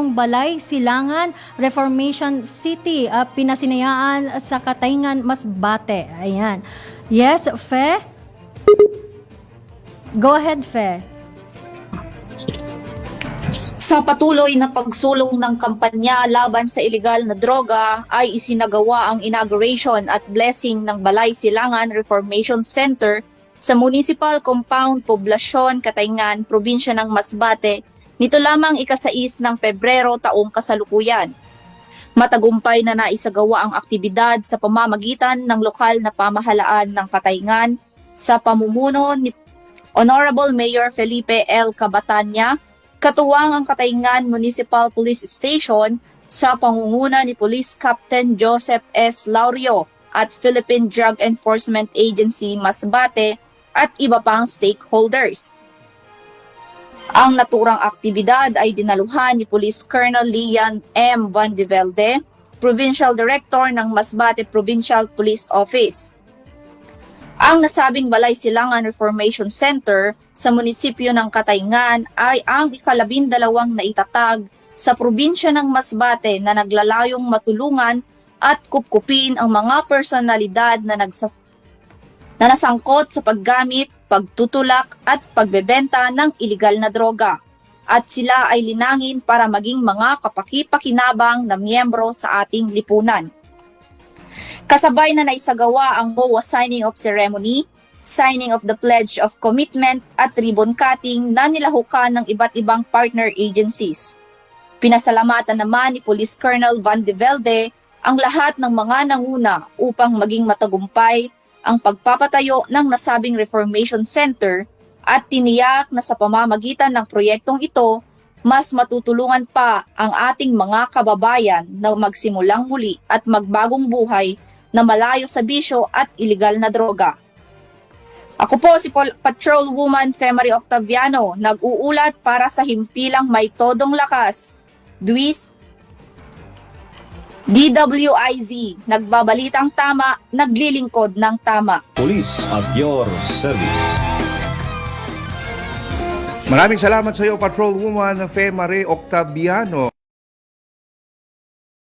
Bagong Balay, Silangan, Reformation City, pinasinayaan sa Katayngan, Masbate. Ayan. Yes, Fe? Go ahead, Fe. Sa patuloy na pagsulong ng kampanya laban sa ilegal na droga ay isinagawa ang inauguration at blessing ng Balay Silangan Reformation Center sa Municipal Compound, Poblasyon, Katayngan, Probinsya ng Masbate nito lamang ika-6 ng Pebrero taong kasalukuyan. Matagumpay na naisagawa ang aktibidad sa pamamagitan ng lokal na pamahalaan ng Katayngan sa pamumuno ni Honorable Mayor Felipe L. Cabatanya, katuwang ang Katayngan Municipal Police Station sa pangunguna ni Police Captain Joseph S. Laurio at Philippine Drug Enforcement Agency Masbate at iba pang stakeholders. Ang naturang aktibidad ay dinaluhan ni Police Colonel Lian M. Van de Velde, Provincial Director ng Masbate Provincial Police Office. Ang nasabing Balay Silangan Reformation Center sa munisipyo ng Katayngan ay ang ika-12 na itatag sa probinsya ng Masbate na naglalayong matulungan at kupkupin ang mga personalidad na nasangkot sa paggamit, pagtutulak at pagbebenta ng iligal na droga. At sila ay linangin para maging mga kapaki-pakinabang na miyembro sa ating lipunan. Kasabay na naisagawa ang MOA signing of ceremony, signing of the Pledge of Commitment at ribbon cutting na nilahukan ng iba't ibang partner agencies. Pinasalamatan naman ni Police Colonel Van de Velde ang lahat ng mga nanguna upang maging matagumpay ang pagpapatayo ng nasabing Reformation Center at tiniyak na sa pamamagitan ng proyektong ito, mas matutulungan pa ang ating mga kababayan na magsimulang muli at magbagong buhay na malayo sa bisyo at iligal na droga. Ako po si Patrolwoman Femari Octaviano, nag-uulat para sa himpilang may todong lakas, DWIZ, nagbabalitang tama, naglilingkod ng tama. Police at your service. Maraming salamat sa iyo, Patrolwoman Fe Marie Octaviano.